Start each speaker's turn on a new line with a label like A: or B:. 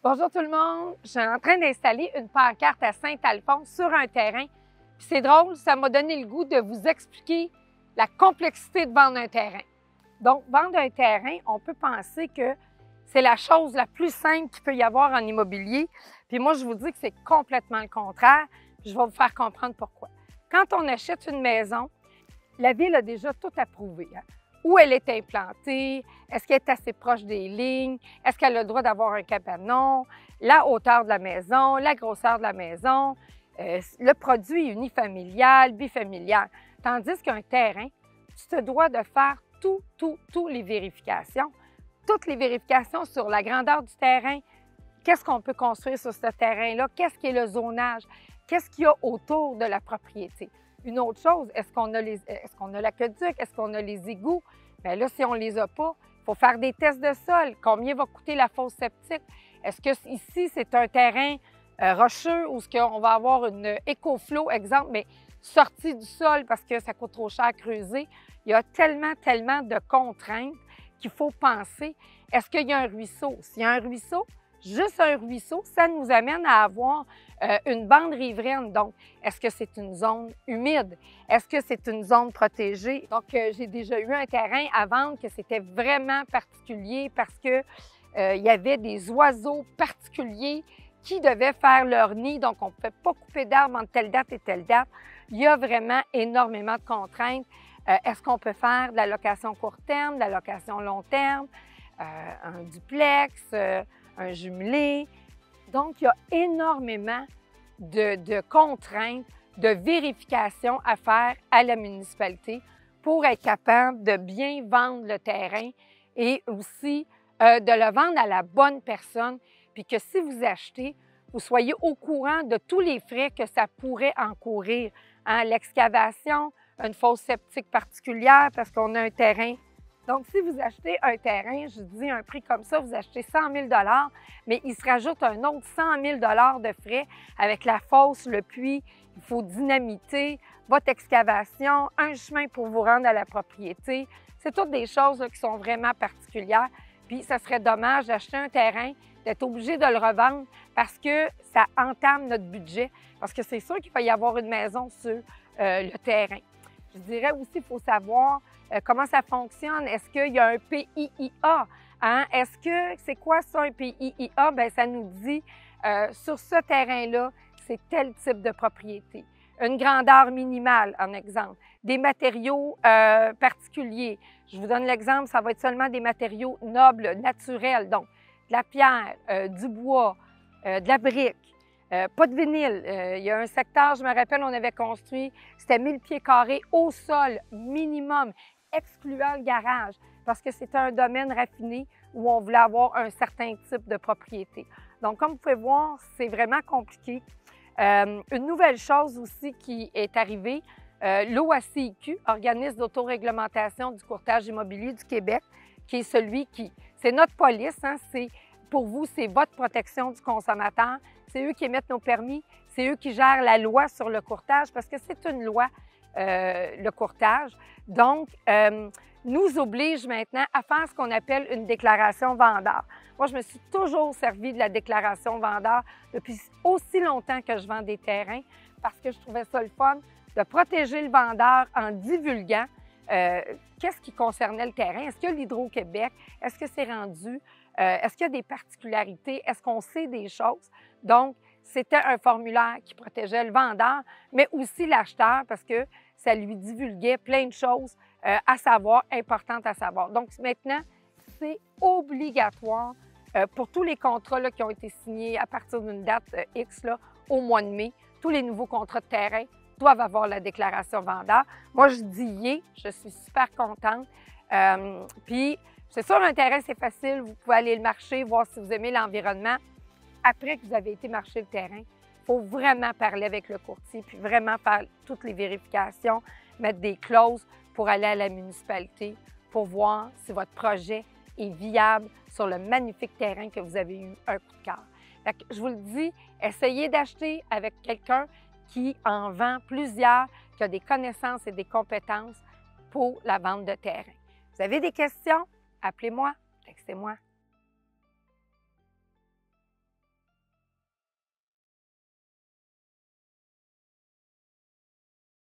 A: Bonjour tout le monde, je suis en train d'installer une pancarte à Saint-Alphonse sur un terrain. Puis c'est drôle, ça m'a donné le goût de vous expliquer la complexité de vendre un terrain. Donc, vendre un terrain, on peut penser que c'est la chose la plus simple qu'il peut y avoir en immobilier. Puis moi, je vous dis que c'est complètement le contraire. Puis je vais vous faire comprendre pourquoi. Quand on achète une maison, la ville a déjà tout approuvé. Où elle est implantée, est-ce qu'elle est assez proche des lignes, est-ce qu'elle a le droit d'avoir un cabanon, la hauteur de la maison, la grosseur de la maison, le produit unifamilial, bifamilial. Tandis qu'un terrain, tu te dois de faire toutes les vérifications. Toutes les vérifications sur la grandeur du terrain, qu'est-ce qu'on peut construire sur ce terrain-là, qu'est-ce qui est le zonage, qu'est-ce qu'il y a autour de la propriété. Une autre chose, est-ce qu'on a l'aqueduc, est-ce qu'on a les égouts? Bien là, si on ne les a pas, il faut faire des tests de sol. Combien va coûter la fosse septique? Est-ce que ici, c'est un terrain rocheux ou est-ce qu'on va avoir une écoflow, exemple, mais sortie du sol parce que ça coûte trop cher à creuser? Il y a tellement de contraintes qu'il faut penser. Est-ce qu'il y a un ruisseau? S'il y a un ruisseau, juste un ruisseau, ça nous amène à avoir une bande riveraine. Donc, est-ce que c'est une zone humide? Est-ce que c'est une zone protégée? Donc, j'ai déjà eu un terrain à vendre que c'était vraiment particulier parce que il y avait des oiseaux particuliers qui devaient faire leur nid. Donc, on ne pouvait pas couper d'arbres entre telle date et telle date. Il y a vraiment énormément de contraintes. Est-ce qu'on peut faire de la location court terme, de la location long terme, un duplex, un jumelé? Donc, il y a énormément de contraintes, de vérifications à faire à la municipalité pour être capable de bien vendre le terrain et aussi de le vendre à la bonne personne, puis que si vous achetez, vous soyez au courant de tous les frais que ça pourrait encourir. L'excavation, une fosse septique particulière parce qu'on a un terrain. Donc, si vous achetez un terrain, je dis un prix comme ça, vous achetez 100 000 $, mais il se rajoute un autre 100 000 $ de frais avec la fosse, le puits, il faut dynamiter, votre excavation, un chemin pour vous rendre à la propriété. C'est toutes des choses là, qui sont vraiment particulières. Puis, ça serait dommage d'acheter un terrain, d'être obligé de le revendre parce que ça entame notre budget. Parce que c'est sûr qu'il va y avoir une maison sur le terrain. Je dirais aussi qu'il faut savoir comment ça fonctionne. Est-ce qu'il y a un PIIA? Est-ce que c'est quoi ça, un PIIA? Bien, ça nous dit sur ce terrain-là, c'est tel type de propriété. Une grandeur minimale, en exemple. Des matériaux particuliers. Je vous donne l'exemple, ça va être seulement des matériaux nobles, naturels. Donc, de la pierre, du bois, de la brique. Pas de vinyle. Il y a un secteur, je me rappelle, on avait construit, c'était 1000 pieds carrés au sol, minimum, excluant le garage, parce que c'était un domaine raffiné où on voulait avoir un certain type de propriété. Donc, comme vous pouvez voir, c'est vraiment compliqué. Une nouvelle chose aussi qui est arrivée, l'OACIQ, Organisme d'autoréglementation du courtage immobilier du Québec, qui est celui qui, c'est notre police, pour vous, c'est votre protection du consommateur. C'est eux qui émettent nos permis, c'est eux qui gèrent la loi sur le courtage parce que c'est une loi, le courtage. Donc, nous oblige maintenant à faire ce qu'on appelle une déclaration vendeur. Moi, je me suis toujours servi de la déclaration vendeur depuis aussi longtemps que je vends des terrains parce que je trouvais ça le fun de protéger le vendeur en divulguant qu'est-ce qui concernait le terrain. Est-ce qu'il y a l'Hydro-Québec? Est-ce que c'est rendu? Est-ce qu'il y a des particularités? Est-ce qu'on sait des choses? Donc, c'était un formulaire qui protégeait le vendeur, mais aussi l'acheteur parce que ça lui divulguait plein de choses à savoir, importantes à savoir. Donc, maintenant, c'est obligatoire pour tous les contrats là, qui ont été signés à partir d'une date X là, au mois de mai. Tous les nouveaux contrats de terrain doivent avoir la déclaration vendeur. Moi, je dis yé, je suis super contente. Puis, c'est sûr, un terrain, c'est facile. Vous pouvez aller le marcher, voir si vous aimez l'environnement. Après que vous avez été marcher le terrain, il faut vraiment parler avec le courtier, puis vraiment faire toutes les vérifications, mettre des clauses pour aller à la municipalité pour voir si votre projet est viable sur le magnifique terrain que vous avez eu un coup de cœur. Je vous le dis, essayez d'acheter avec quelqu'un qui en vend plusieurs, qui a des connaissances et des compétences pour la vente de terrain. Vous avez des questions? Appelez-moi, textez-moi.